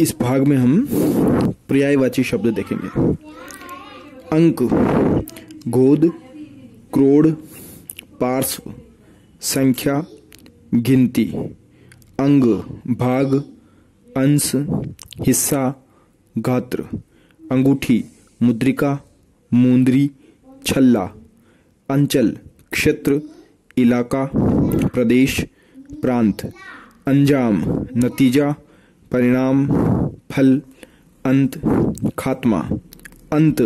इस भाग में हम पर्यायवाची शब्द देखेंगे। अंक, गोद, क्रोड़, पार्श्व, संख्या, गिनती। अंग, भाग, अंश, हिस्सा, गात्र। अंगूठी, मुद्रिका, मुंदरी, छल्ला। अंचल, क्षेत्र, इलाका, प्रदेश, प्रांत। अंजाम, नतीजा, परिणाम, फल, अंत, खात्मा। अंत,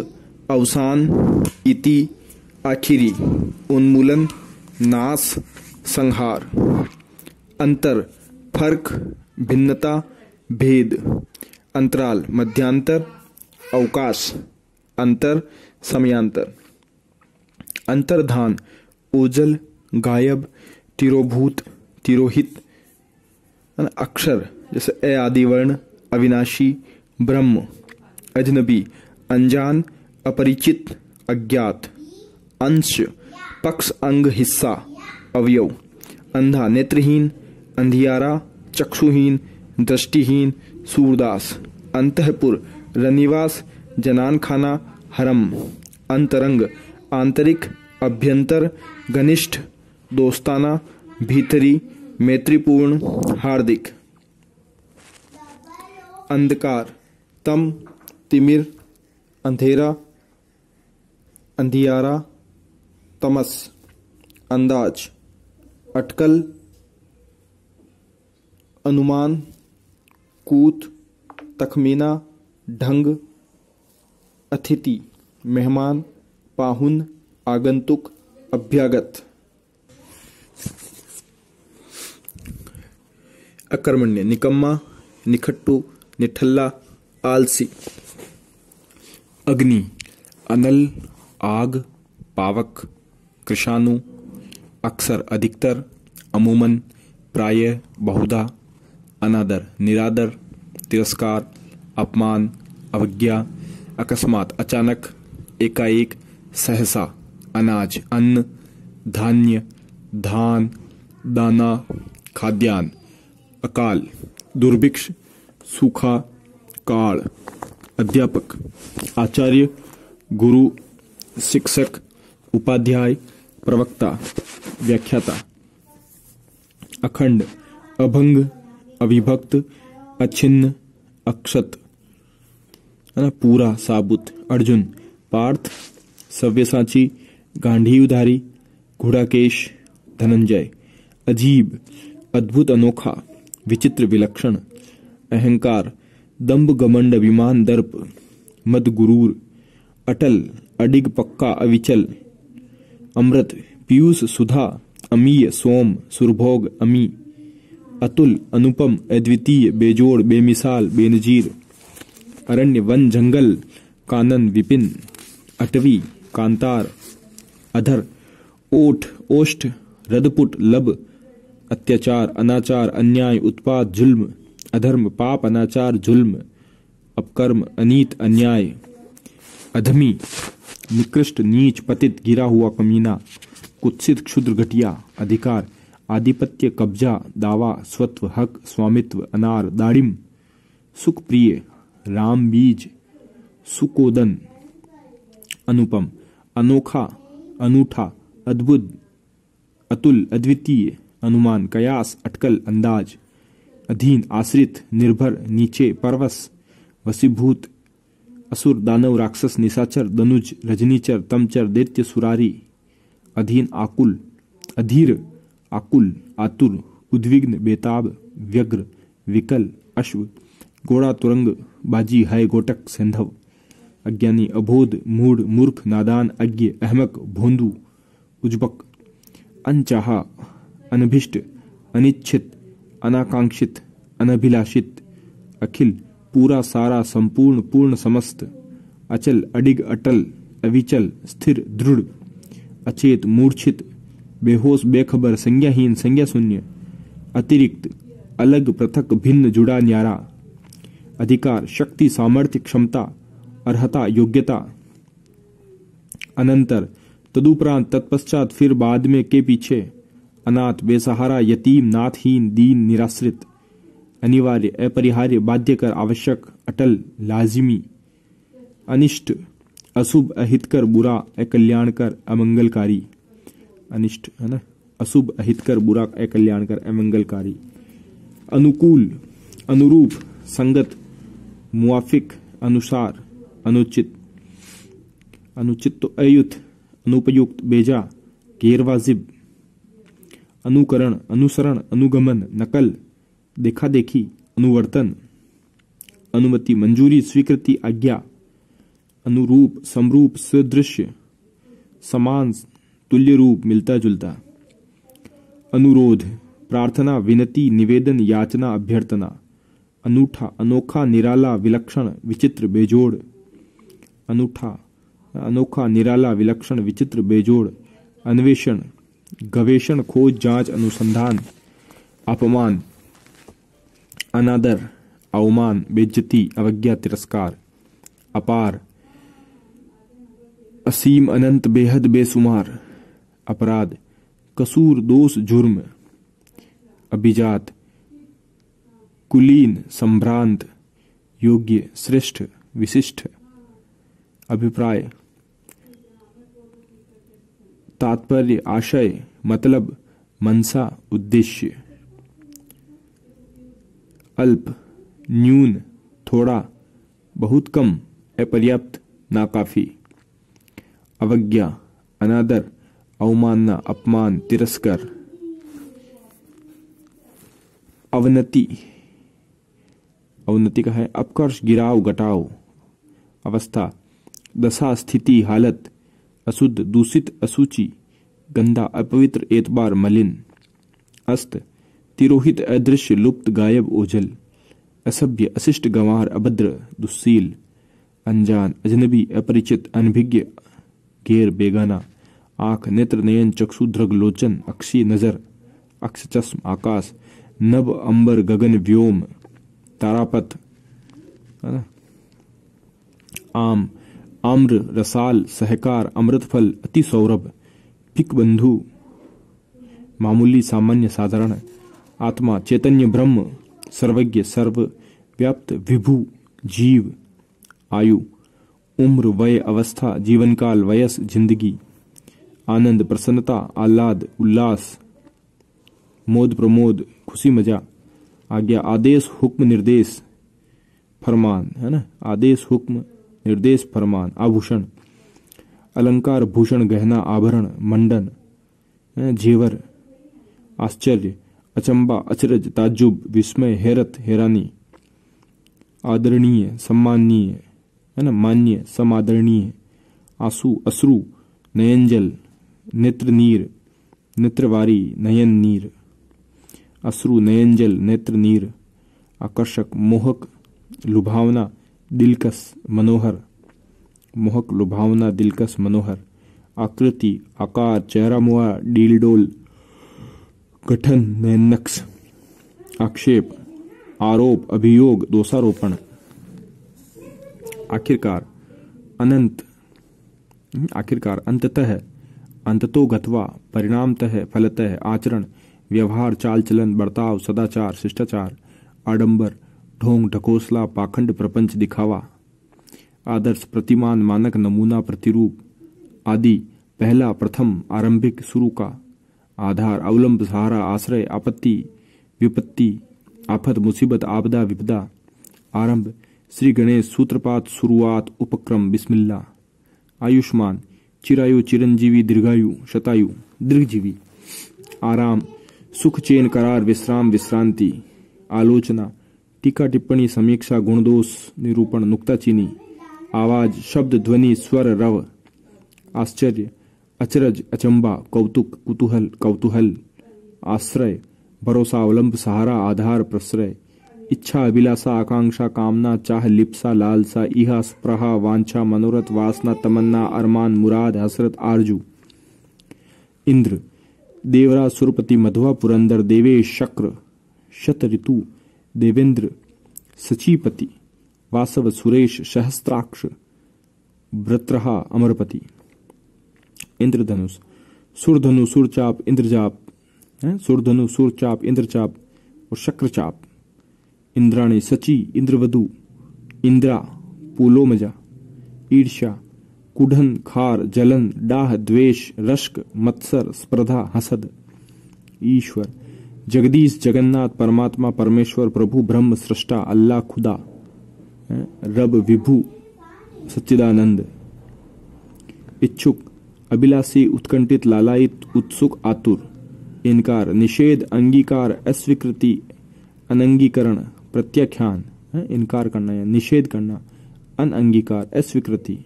अवसान, इति, आखिरी, उन्मूलन, नाश, संहार। अंतर, फर्क, भिन्नता, भेद। अंतराल, मध्यांतर, अवकाश। अंतर, समयांतर। अंतर्धान, ओझल, गायब, तिरोभूत, तिरोहित। अक्षर जैसे ए आदि वर्ण, अविनाशी, ब्रह्म। अजनबी, अनजान, अपरिचित, अज्ञात। अंश, पक्ष, अंग, हिस्सा, अवयव। अंधा, नेत्रहीन, अंधियारा, चक्षुहीन, दृष्टिहीन, सूरदास। अंतःपुर, रनिवास, जनानखाना, हरम। अंतरंग, आंतरिक, अभ्यंतर, घनिष्ठ, दोस्ताना, भीतरी, मैत्रीपूर्ण, हार्दिक। अंधकार, तम, तिमिर, अंधेरा, अंधियारा, तमस। अंदाज, अटकल, अनुमान, कूत, तखमीना, ढंग। अतिथि, मेहमान, पाहुन, आगंतुक, अभ्यागत। अकर्मण्य, निकम्मा, निखट्टू, निठल्ला, आलसी। अग्नि, अनल, आग, पावक, कृशाणु। अक्सर, अधिकतर, अमूमन, प्रायः, बहुधा। अनादर, निरादर, तिरस्कार, अपमान, अवज्ञा। अकस्मात, अचानक, एकाएक, सहसा। अनाज, अन्न, धान्य, धान, दाना, खाद्यान्न। अकाल, दुर्भिक्ष, सूखा, काल। अध्यापक, आचार्य, गुरु, शिक्षक, उपाध्याय, प्रवक्ता, व्याख्याता। अखंड, अभंग, अविभक्त, अछिन्न, अक्षत, पूरा, साबुत। अर्जुन, पार्थ, सव्यसाची, गांडीवधारी, घुड़ाकेश, धनंजय। अजीब, अद्भुत, अनोखा, विचित्र, विलक्षण। अहंकार, दंभ, घमंड, अभिमान, दर्प, मद, गुरूर। अटल, अडिग, पक्का, अविचल। अमृत, पीयूष, सुधा, अमीय, सोम, सुरभोग, अमी। अतुल, अनुपम, अद्वितीय, बेजोड़, बेमिसाल, बेनजीर। अरण्य, वन, जंगल, कानन, विपिन। अटवी, कांतार। अधर, ओठ, ओष्ठ, रदपुट, लब। अत्याचार, अनाचार, अन्याय, उत्पात, जुल्म। अधर्म, पाप, अनाचार, जुल्म, अपकर्म, अनीत, अन्याय। अधमी, निकृष्ट, नीच, पतित, गिरा हुआ, कमीना। कुत्सित, क्षुद्र, घटिया। अधिकार, आधिपत्य, कब्जा, दावा, स्वत्व, हक, स्वामित्व। अनार, दाड़िम। सुख प्रिय, राम बीज, सुकोदन। अनुपम, अनोखा, अनूठा, अद्भुत, अतुल, अद्वितीय। अनुमान, कयास, अटकल, अंदाज। अधीन, आश्रित, निर्भर, नीचे, परवश, वशीभूत। असुर, दानव, राक्षस, निशाचर, दनुज, रजनीचर, तमचर, दैत्य, सुरारी। अधीन, आकुल, अधीर, आकुल, आतुर, उद्विग्न, बेताब, व्यग्र, विकल, अश्व, घोड़ा, तुरंग, बाजी, है, गोटक, सिंधव। अज्ञानी, अबोध, मूढ़, मूर्ख, नादान, अज्ञ, अहमक, भोंदू, उज्बक। अनचाहा, अनभिष्ट, अनिच्छित, अनाकांक्षित, अनभिलाषित। अखिल, पूरा, सारा, संपूर्ण, पूर्ण, समस्त। अचल, अडिग, अटल, अविचल, स्थिर, दृढ़। अचेत, मूर्छित, बेहोश, बेखबर, संज्ञाहीन, संज्ञा शून्य। अतिरिक्त, अलग, पृथक, भिन्न, जुड़ा, न्यारा। अधिकार, शक्ति, सामर्थ्य, क्षमता, अर्हता, योग्यता। अनंतर, तदुपरांत, तत्पश्चात, फिर, बाद में, के पीछे। अनाथ, बेसहारा, यतीम, नाथहीन, दीन, निराश्रित। अनिवार्य, अपरिहार्य, बाध्यकर, आवश्यक, अटल, लाजिमी, अनिष्ट, अशुभ, अहितकर, बुरा, अकल्याणकर, अमंगलकारी। अनिष्ट है ना, अशुभ, अहितकर, बुरा, अकल्याणकर, अमंगलकारी। अनुकूल, अनुरूप, संगत, मुआफिक, अनुसार, अनुचित। अनुचित तो अयुत, अनुपयुक्त, बेजा, गैरवाजिब। अनुकरण, अनुसरण, अनुगमन, नकल, देखा देखी, अनुवर्तन। अनुमति, मंजूरी, स्वीकृति, आज्ञा। अनुरूप, समरूप, सदृश्य, समान, तुल्य रूप, मिलता जुलता। अनुरोध, प्रार्थना, विनती, निवेदन, याचना, अभ्यर्थना। अनूठा, अनोखा, निराला, विलक्षण, विचित्र, बेजोड़। अनूठा, अनोखा, निराला, विलक्षण, विचित्र, बेजोड़। अन्वेषण, गवेषण, खोज, जांच, अनुसंधान। अपमान, अनादर, अवमान, बेइज्जती, अवज्ञा, तिरस्कार। अपार, असीम, अनंत, बेहद, बेसुमार। अपराध, कसूर, दोष, जुर्म। अभिजात, कुलीन, संभ्रांत, योग्य, श्रेष्ठ, विशिष्ट। अभिप्राय, तात्पर्य, आशय, मतलब, मनसा, उद्देश्य। अल्प, न्यून, थोड़ा, बहुत कम, अपर्याप्त, नाकाफी। अवज्ञा, अनादर, अवमानना, अपमान, तिरस्कार। अवनति, अवनति का है अपकर्ष, गिराव, घटाव। अवस्था, दशा, स्थिति, हालत। अशुद्ध, दूषित, असूचि, गंदा, अपवित्र, एतबार, मलिन। अस्त, तिरोहित, अदृश्य, लुप्त, गायब, ओझल। असभ्य, अशिष्ट, गंवार, अभद्र, दुस्सील। अनजान, अजनबी, अपरिचित, अनभिज्ञ, गैर, बेगाना। आंख, नेत्र, नयन, चक्षु, दृग, लोचन, अक्षी, नजर, अक्ष, चश्म, आकाश। नभ, अंबर, गगन, व्योम, तारापथ, है ना। आम, आम्र, रसाल, सहकार, अमृतफल, अति सौरभ, पिक, बंधु, मामूली, सामान्य, साधारण। आत्मा, चैतन्य, ब्रह्म, सर्वज्ञ, सर्वव्याप्त, विभु, जीव। आयु, उम्र, वय, अवस्था, जीवनकाल, वयस, जिंदगी। आनंद, प्रसन्नता, आह्लाद, उल्लास, मोद, प्रमोद, खुशी, मजा। आज्ञा, आदेश, हुक्म, निर्देश, फरमान, है ना। आदेश, हुक्म, निर्देश, फरमान। आभूषण, अलंकार, भूषण, गहना, आभरण, मंडन, जेवर। आश्चर्य, अचंबा, अचरज, ताज्जुब, विस्मय, हैरत, हैरानी। आदरणीय, सम्माननीय, है ना, मान्य, समादरणीय। आंसू, अश्रु, नयनजल, नेत्रनीर, नेत्रवारी, नयन नीर। अश्रु, नयनजल, नेत्र नीर। आकर्षक, मोहक, लुभावना, दिलकश, मनोहर। मोहक, लुभावना, दिलकश, मनोहर। आकृति, आकार, चेहरा मुआ, डील डोल, गठन, नयनक्ष। आक्षेप, आरोप, अभियोग, दोषारोपण। आखिरकार, अनंत, आखिरकार, अंततः, अंततो गत्वा, परिणामतः, फलतः। आचरण, व्यवहार, चाल चलन, बर्ताव, सदाचार, शिष्टाचार। आडंबर, ढोंग, ढकोसला, पाखंड, प्रपंच, दिखावा। आदर्श, प्रतिमान, मानक, नमूना, प्रतिरूप। आदि, पहला, प्रथम, आरंभिक, शुरू का। आधार, अवलंब, सहारा, आश्रय। आपत्ति, विपत्ति, आफत, मुसीबत, आपदा, विपदा। आरंभ, श्री गणेश, सूत्रपात, शुरुआत, उपक्रम, बिस्मिल्लाह। आयुष्मान, चिरायु, चिरंजीवी, दीर्घायु, शतायु, दीर्घजीवी। आराम, सुख, चैन, करार, विश्राम, विश्रांति। आलोचना, टीका, टिप्पणी, समीक्षा, गुणदोष, निरूपण, नुक्ताचीनी। आवाज, शब्द, ध्वनि, स्वर, रव। आश्चर्य, अचरज, अचंबा, कौतुक, कुतूहल, कौतूहल। आश्रय, भरोसा, अवलंब, सहारा, आधार, प्रश्रय। इच्छा, अभिलाषा, आकांक्षा, कामना, चाह, लिप्सा, लालसा, इहा, स्पृहा, वांछा, मनोरथ, वासना, तमन्ना, अरमान, मुराद, हसरत, आरजू। इंद्र, देवराज, सुरपति, मध्वा, पुरंदर, देवेश, शक्र, शत ऋतु, देवेंद्र, सचीपति, वासव, सुरेश, सहस्त्राक्ष, व्रत्रहा, अमरपति। इंद्रधनुष, सुरधनु, सुरचाप, इंद्रजाप, सुरधनु, सुरचाप, इंद्रचाप और शक्रचाप। इंद्राणी सची इंद्रवधु इंद्रा पुलोमजा ईर्ष्या कुढ़न खार जलन डाह द्वेष रश्क मत्सर स्पर्धा हसद ईश्वर जगदीश जगन्नाथ परमात्मा परमेश्वर प्रभु ब्रह्म सृष्टा अल्लाह खुदा रब विभु सच्चिदानंद इच्छुक अभिलाषी उत्कंठित लालायित उत्सुक आतुर इनकार निषेध अंगीकार अस्वीकृति अनंगीकरण प्रत्याख्यान इनकार करना या निषेध करना अनअंगीकार अस्वीकृति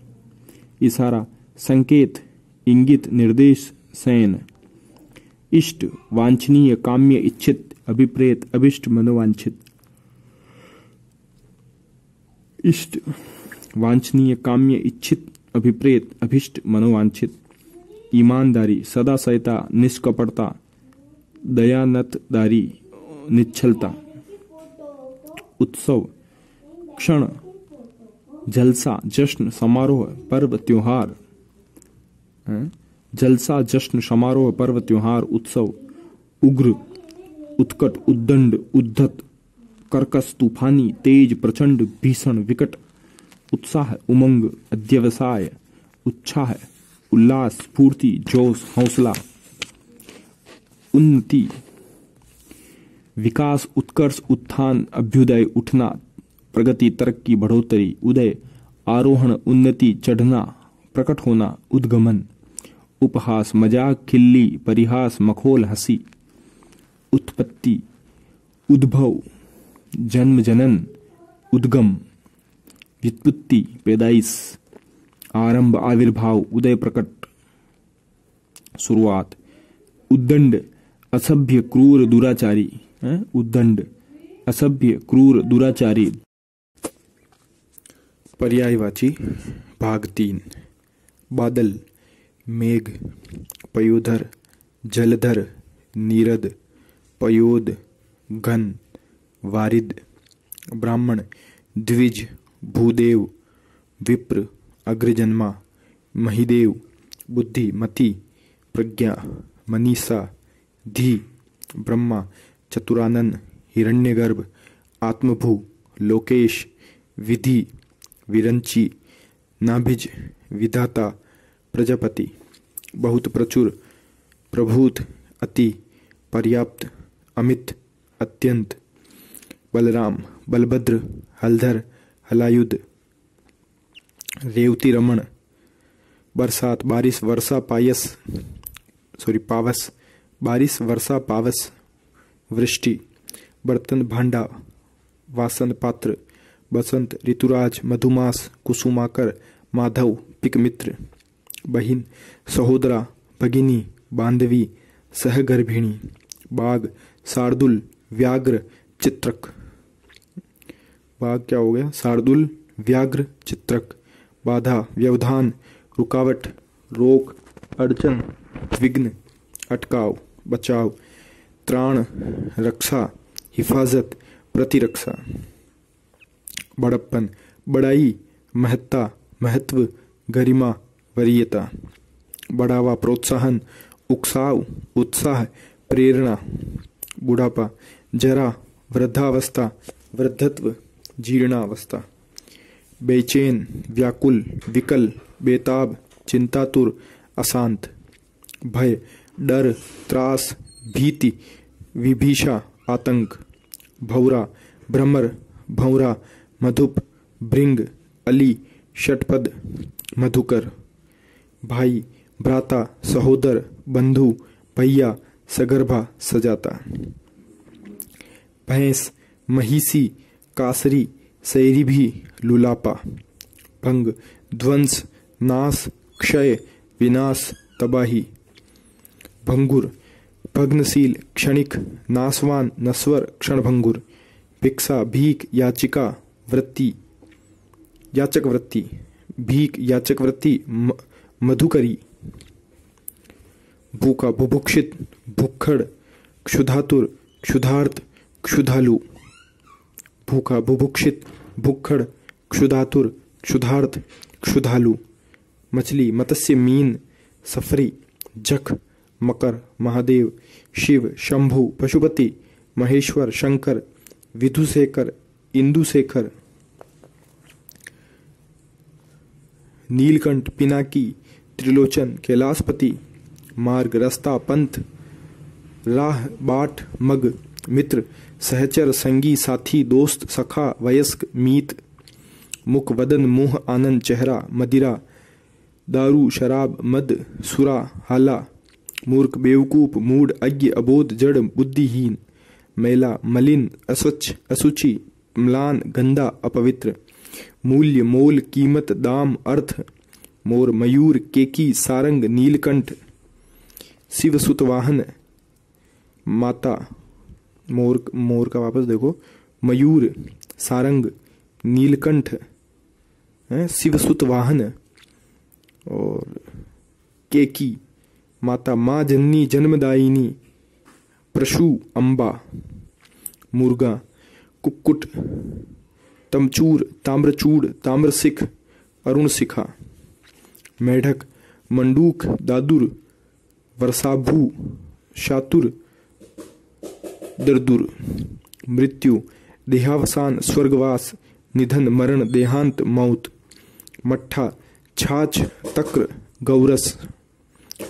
इशारा संकेत इंगित निर्देश सैन इष्ट वांछनीय काम्य इच्छित अभिप्रेत अभिष्ट मनोवांछित इष्ट वांछनीय काम्य इच्छित अभिप्रेत अभिष्ट मनोवांछित ईमानदारी सदा सहिता निष्कपटता दयानतदारी निश्चलता उत्सव क्षण जलसा जश्न समारोह पर्व त्योहार जलसा जश्न समारोह पर्व त्योहार उत्सव उग्र उत्कट उद्दंड उद्धत कर्कश तूफानी तेज प्रचंड भीषण विकट उत्साह उमंग अध्यवसाय उत्साह उल्लास स्फूर्ति जोश हौसला उन्नति विकास उत्कर्ष उत्थान अभ्युदय उठना प्रगति तरक्की बढ़ोतरी उदय आरोहण उन्नति चढ़ना प्रकट होना उद्गमन उपहास मजाक खिल्ली परिहास मखोल हंसी उत्पत्ति उद्भव जन्म जनन उद्गम व्युत्पत्ति पैदाइश आरंभ आविर्भाव उदय प्रकट शुरुआत उद्दंड असभ्य क्रूर दुराचारी उद्दंड असभ्य क्रूर दुराचारी पर्यायवाची भाग 3 बादल मेघ पयोधर जलधर नीरद पयोद घन वारिद ब्राह्मण द्विज भूदेव विप्र अग्रजन्मा महिदेव बुद्धि मति प्रज्ञा मनीषा धी ब्रह्मा चतुरानन हिरण्यगर्भ आत्मभू लोकेश विधि विरंची नाभिज विधाता प्रजापति बहुत प्रचुर प्रभूत अति पर्याप्त अमित अत्यंत बलराम बलभद्र हलधर हलायुध रेवती रमण बरसात बारिश वर्षा पावस बारिश वर्षा पावस वृष्टि बर्तन भांडा वासन पात्र बसंत ऋतुराज मधुमास कुसुमाकर माधव पिकमित्र बहिन सहोदरा भगिनी बांधवी सहगर्भिणी बाघ शार्दुल व्याघ्र चित्रक बाघ क्या हो गया शार्दुल व्याघ्र चित्रक बाधा व्यवधान रुकावट रोक अड़चन विघ्न अटकाव बचाव त्राण रक्षा हिफाजत प्रतिरक्षा बड़प्पन बड़ाई महत्ता महत्व गरिमा वरीयता बढ़ावा प्रोत्साहन उकसाव उत्साह प्रेरणा बुढ़ापा जरा वृद्धावस्था वृद्धत्व जीर्णावस्था बेचैन व्याकुल विकल बेताब चिंतातुर अशांत भय डर त्रास भीति विभीषा आतंक भौरा भ्रमर भौरा मधुप भृंग अली षटपद मधुकर भाई भ्राता सहोदर बंधु भैया सगर्भा सजाता भैंस महिषी कासरी सैरी भी लुलापा भंग ध्वंस नाश क्षय विनाश तबाही भंगुर भग्नशील क्षणिक नाशवान नस्वर क्षणभंगुर भिक्षा भीख याचिका वृत्ति याचक वृत्ति भीख याचक वृत्ति मधुकरी भूखा बुभुक्षित भुक्खड़ क्षुधातुर क्षुधार्त क्षुधालु भूखा बुभुक्षित भुक्खड़ क्षुधातुर क्षुधार्त क्षुधालु मछली मत्स्य मीन सफरी जख मकर महादेव शिव शंभु पशुपति महेश्वर शंकर विधुशेखर, इंदुशेखर, नीलकंठ, पिनाकी, त्रिलोचन, कैलाशपति, मार्ग, रास्ता, पंथ, राह, बाट, मग, मित्र, सहचर, संगी, साथी, दोस्त, सखा, वयस्क, मीत, मुख, वदन, मुंह, आनंद, चेहरा, मदिरा, दारू, शराब, मद, सुरा, हाला, मूर्ख, बेवकूफ, मूड, अज्ञ, अबोध, जड़, बुद्धिहीन, मैला, मलिन, अस्वच्छ, असुचि, म्लान, गंदा, अपवित्र, मूल्य, मोल, कीमत, दाम, अर्थ, मोर, मयूर, केकी, सारंग, नीलकंठ, शिव सुतवाहन, माता, मोर, मोर का वापस देखो, मयूर, सारंग, नीलकंठ, शिव सुतवाहन, और केकी माता, माँ जननी, जन्मदायिनी, प्रशु, अंबा, मुर्गा, कुक्कुट, तमचूर, ताम्रचूड़, ताम्रसिख, अरुण शिखा, मेढक, मंडूक, दादुर, वर्षाभू, शातुर, दरदुर, मृत्यु, देहावसान, स्वर्गवास, निधन, मरण, देहांत, मौत, मट्ठा, छाछ, तक्र, गौरस,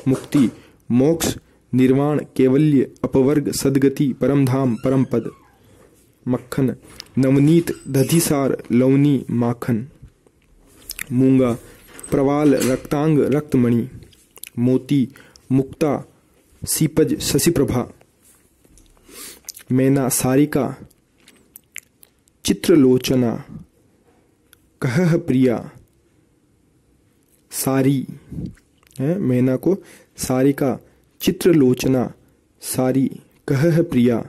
मुक्ति, मोक्ष, निर्वाण, कैवल्य, अपवर्ग, सदगति, परमधाम, परमपद, मक्खन, नवनीत, दधिसार, लवनी, माखन, मूंगा, प्रवाल, रक्तांग, रक्तमणि, मोती, मुक्ता, सीपज, शशिप्रभा, मैना, सारिका, चित्रलोचना, कहह प्रिया, सारी है मैना को, सारिका, चित्रलोचना, सारी, कहह प्रिया,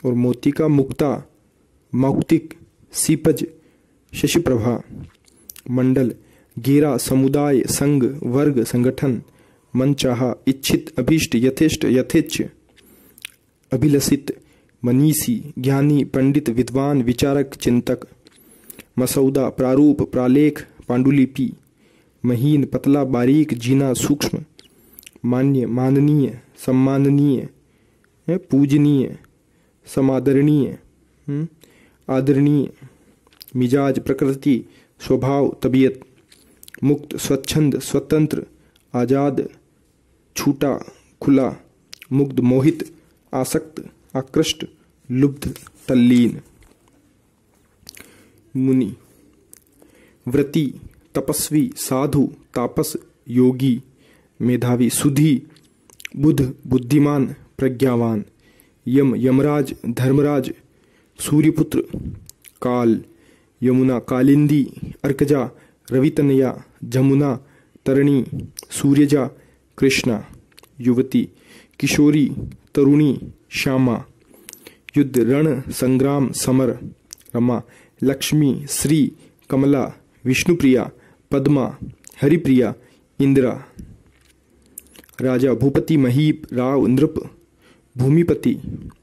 और मोती का मुक्ता, मौक्तिक, सीपज, शशिप्रभा, मंडल, घेरा, समुदाय, संघ, वर्ग, संगठन, मनचाहा, इच्छित, अभीष्ट, यथेष्ट, यथेच्छ, अभिलषित, मनीषी, ज्ञानी, पंडित, विद्वान, विचारक, चिंतक, मसौदा, प्रारूप, प्रालेख, पांडुलिपि, महीन, पतला, बारीक, जीना, सूक्ष्म, मान्य, माननीय, सम्माननीय, पूजनीय, समादरणीय, आदरणीय, मिजाज, प्रकृति, स्वभाव, तबीयत, मुक्त, स्वच्छंद, स्वतंत्र, आजाद, छूटा, खुला, मुग्ध, मोहित, आसक्त, आकृष्ट, लुब्ध, तल्लीन, मुनि, व्रती, तपस्वी, साधु, तापस, योगी, मेधावी, सुधी, बुध, बुद्धिमान, प्रज्ञावान, यम, यमराज, धर्मराज, सूर्यपुत्र, काल, यमुना, कालिंदी, अर्कजा, रवितनया, जमुना, तरणी, सूर्यजा, कृष्णा, युवती, किशोरी, तरुणी, श्यामा, युद्ध, रण, संग्राम, समर, रमा, लक्ष्मी, श्री, कमला, विष्णुप्रिया, पद्मा, हरिप्रिया, इंदिरा, राजा, भूपति, महीप, राव, नृप, भूमिपति,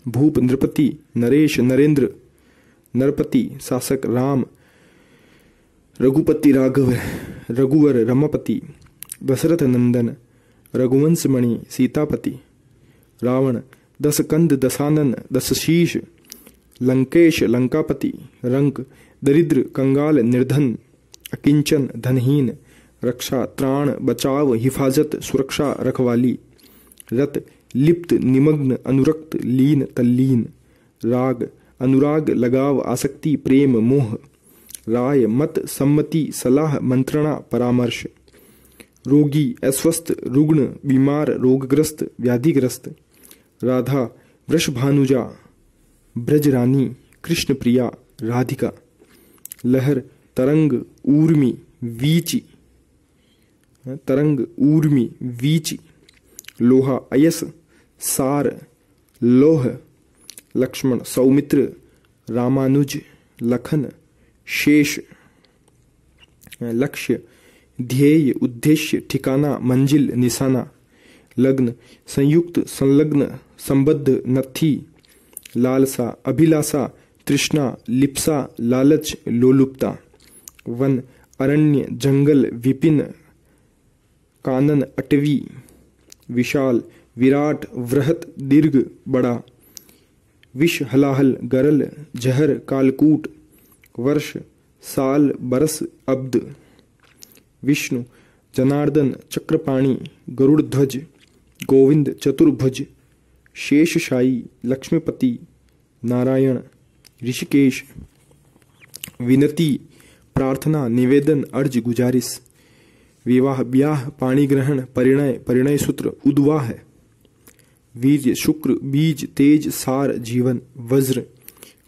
भूप, नृपति, नरेश, नरेंद्र, नरपति, शासक, राम, रघुपति, राघव, रघुवर, रमापति, दशरथ नंदन, रघुवंशमणि, सीतापति, रावण, दस कंद, दशानन, दस शीश, लंकेश, लंकापति, रंक, दरिद्र, कंगाल, निर्धन, अकिंचन, धनहीन, रक्षा, त्राण, बचाव, हिफाजत, सुरक्षा, रखवाली, रत, लिप्त, निमग्न, अनुरक्त, लीन, तल्लीन, राग, अनुराग, लगाव, आसक्ति, प्रेम, मोह, राय, मत, सम्मति, सलाह, मंत्रणा, परामर्श, रोगी, अस्वस्थ, रुग्ण, बीमार, रोगग्रस्त, व्याधिग्रस्त, राधा, वृषभानुजा, ब्रजरानी, कृष्ण प्रिया, राधिका, लहर, तरंग, ऊर्मी, वीची, तरंग, ऊर्मी, वीची, लोहा, अयस, सार, लोह, लक्ष्मण, सौमित्र, रामानुज, लखन, शेष, लक्ष्य, ध्येय, उद्देश्य, ठिकाना, मंजिल, निशाना, लग्न, संयुक्त, संलग्न, संबद्ध, नथी, लालसा, अभिलाषा, तृष्णा, लिप्सा, लालच, लोलुपता, वन, अरण्य, जंगल, विपिन, कानन, अटवी, विशाल, विराट, वृहत, दीर्घ, बड़ा, विष हलाहल गरल जहर कालकूट वर्ष साल बरस अब्द। विष्णु जनार्दन चक्रपाणी गरुड़ध्वज गोविंद चतुर्भुज शेषशायी लक्ष्मीपति नारायण ऋषिकेश। विनती प्रार्थना निवेदन अर्ज गुजारिश। विवाह ब्याह पाणी ग्रहण परिणय परिणय सूत्र उद्वाह। वीर्य शुक्र बीज तेज सार जीवन वज्र।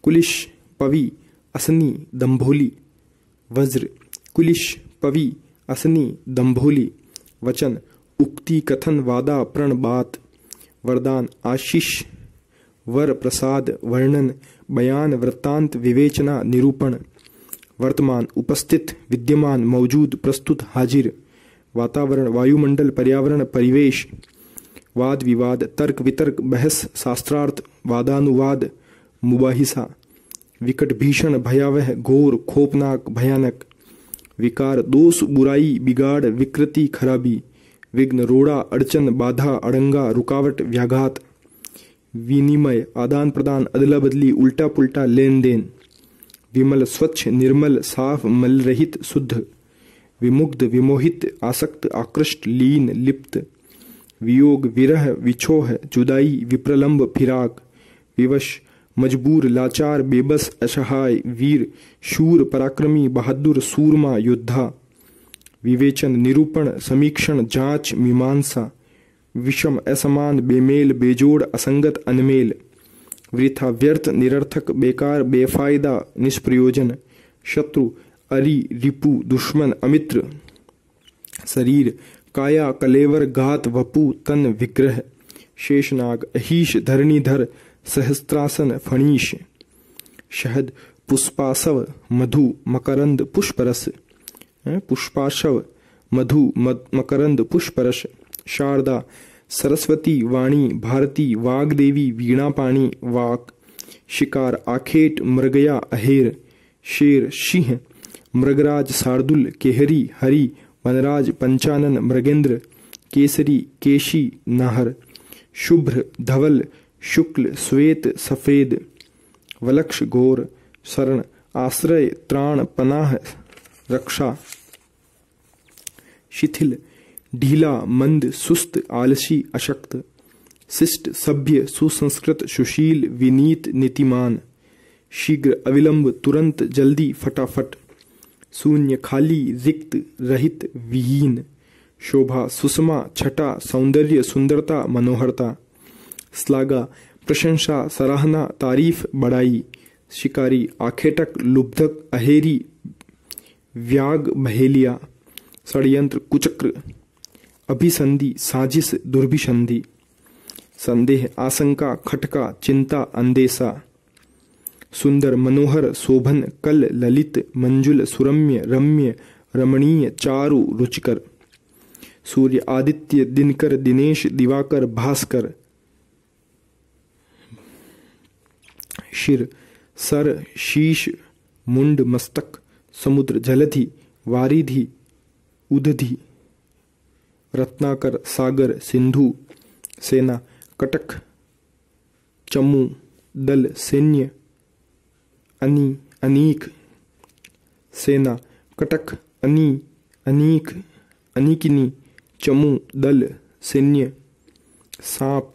कुलिश पवि असनी दंभोली वज्र कुलिश पवि असनी दंभोली। वचन उक्ति कथन वादा प्रण बात। वरदान आशीष वर प्रसाद वर्णन बयान वृत्तांत विवेचना निरूपण। वर्तमान उपस्थित विद्यमान मौजूद प्रस्तुत हाजिर। वातावरण वायुमंडल पर्यावरण परिवेश। वाद विवाद तर्क वितर्क बहस शास्त्रार्थ वादानुवाद मुबाहिसा। विकट भीषण भयावह घोर खोपनाक भयानक। विकार दोष बुराई बिगाड़ विकृति खराबी। विघ्न रोड़ा अड़चन बाधा अड़ंगा रुकावट व्याघात। विनिमय आदान प्रदान अदला बदली उल्टा पुल्टा लेन देन। विमल स्वच्छ निर्मल साफ मल रहित शुद्ध। विमुग्ध विमोहित आसक्त आकृष्ट लीन लिप्त। वियोग विरह विछोह जुदाई विप्रलंब फिराक। विवश मजबूर लाचार बेबस असहाय वीर शूर पराक्रमी बहादुर सूरमा योद्धा। विवेचन निरूपण समीक्षण जांच मीमांसा। विषम असमान बेमेल बेजोड़ असंगत अनमेल। वृथा व्यर्थ निरर्थक बेकार बेफायदा निष्प्रयोजन। शत्रु अरि रिपु दुश्मन अमित्र। शरीर काया कलेवर घात वपु तन विग्रह। शेषनाग अहीश धरणीधर सहस्त्रासन फणीश। शहद पुष्पाशव मधु मकरंद पुष्परस। पुष्पाशव मधु मकरंद पुष्परस। शारदा सरस्वती वाणी भारती वाग्देवी वीणापाणी वाक। शिकार आखेट मृगया अहेर। शेर सिंह मृगराज शार्दुल केहरी हरि वनराज पंचानन मृगेंद्र केसरी केशी नाहर। शुभ्र धवल शुक्ल श्वेत सफेद। वलक्ष घोर शरण आश्रय त्राण पनाह रक्षा। शिथिल ढीला मंद सुस्त आलसी अशक्त। शिष्ट सभ्य सुसंस्कृत सुशील विनीत नीतिमान। शीघ्र अविलंब तुरंत जल्दी फटाफट। शून्य खाली रिक्त रहित विहीन। शोभा सुषमा छटा सौंदर्य सुंदरता मनोहरता। श्लाघा प्रशंसा सराहना तारीफ बड़ाई। शिकारी आखेटक लुब्धक अहेरी व्याग बहेलिया। षड्यंत्र कुचक्र अभिसंधि साजिश दुर्भिसंधि। संदेह आशंका खटका चिंता अंदेशा। सुंदर मनोहर शोभन कल ललित मंजुल सुरम्य रम्य रमणीय चारु रुचिकर। सूर्य आदित्य दिनकर दिनेश दिवाकर भास्कर। शिर सर शीश मुंड मस्तक। समुद्र जलधि वारिधि उदधि। रत्नाकर सागर सिंधु। सेना कटक चमू दल सैन्य अनि अनीक। सेना कटक अनि अनीक अनीकिनी चमू दल सैन्य। सांप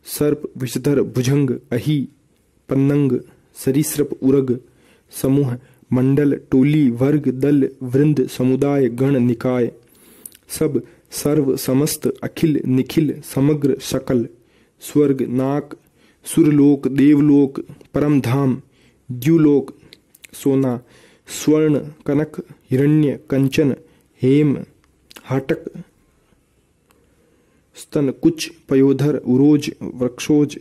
सर्प विषधर भुजंग अहि पन्नंग सरीसृप उरग। समूह मंडल टोली वर्ग दल वृंद समुदाय गण निकाय। सब सर्व समस्त अखिल निखिल समग्र सकल। स्वर्ग नाक सुरलोक देवलोक परम धाम द्युलोक। सोना स्वर्ण कनक हिरण्य कंचन हेम हाटक। स्तन कुच पयोधर उरोज वृक्षोज।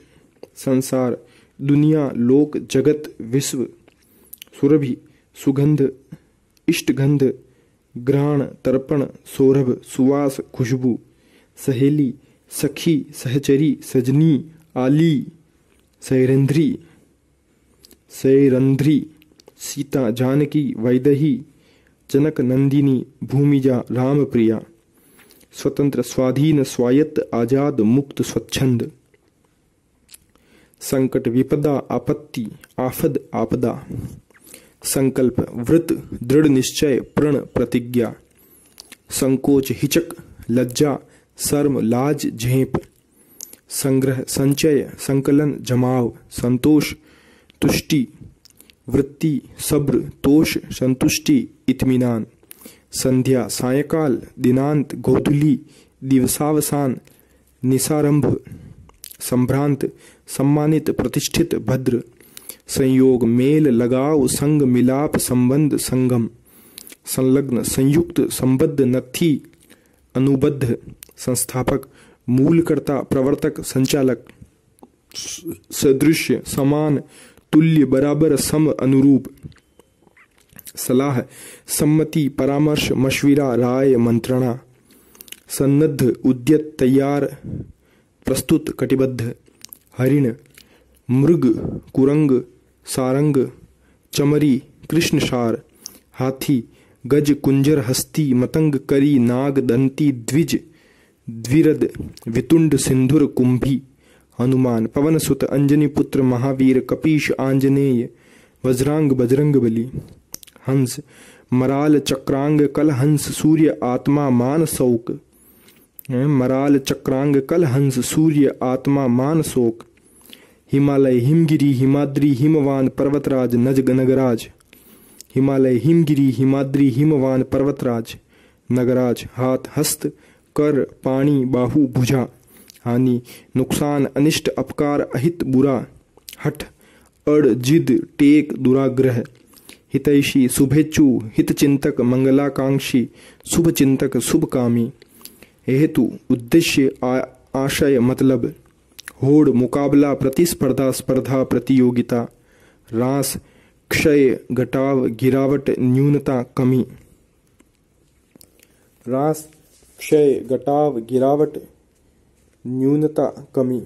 संसार दुनिया लोक जगत विश्व। सुरभि सुगंध इष्टगंध घ्राण तर्पण सौरभ सुवास खुशबू। सहेली सखी सहचरी सजनी आली सैरंध्री सैरंध्री। सीता जानकी वैदही जनक नंदिनी भूमिजा राम प्रिया। स्वतंत्र स्वाधीन स्वायत्त आजाद मुक्त स्वच्छंद। संकट विपदा आपत्ति आफद आपदा। संकल्प व्रत दृढ़ निश्चय प्रण प्रतिज्ञा। संकोच हिचक लज्जा शर्म लाज झेप। संग्रह संचय संकलन जमाव। संतोष तुष्टि वृत्ति सब्र तोष संतुष्टि इत्मीनान। संध्या सायकाल दिनांत गोधूली दिवसावसान निसारंभ। संभ्रांत सम्मानित प्रतिष्ठित भद्र। संयोग मेल लगाव संग मिलाप संबंध संगम। संलग्न संयुक्त संबद्ध नत्थी अनुबद्ध। संस्थापक मूलकर्ता प्रवर्तक संचालक। सदृश्य समान तुल्य बराबर सम अनुरूप। सलाह सम्मति परामर्श मशविरा राय मंत्रणा। सन्नद्ध उद्यत तैयार प्रस्तुत कटिबद्ध। हरिण मृग कुरंग सारंग चमरी कृष्णसार। हाथी गज कुंजर हस्ती मतंग करी नाग दंती द्विज द्विरद वितुंड सिंधुर कुंभी। हनुमान पवन सुत अंजनी पुत्र महावीर कपीश आंजनेय वज्रांग बजरंग बली। हंस मराल चक्रांग कल हंस सूर्य आत्मा मान शोक। मराल चक्रांग कल हंस सूर्य आत्मा मान शोक। हिमालय हिमगिरी हिमाद्री हिमवान पर्वतराज नज नगराज। हिमालय हिमगिरी हिमाद्री हिमवान पर्वतराज नगराज। हाथ हस्त कर पाणी बाहु भुजा। हानि नुकसान अनिष्ट अपकार अहित बुरा। हठ अड़ जिद टेक दुराग्रह। हितैषी शुभेच्छु हितचिंतक मंगलाकांक्षी शुभचिंतक शुभकामी। हेतु उद्देश्य आशय मतलब। होड़ मुकाबला प्रतिस्पर्धा स्पर्धा प्रतियोगिता। रास क्षय घटाव गिरावट न्यूनता कमी। रास क्षय घटाव गिरावट न्यूनता कमी।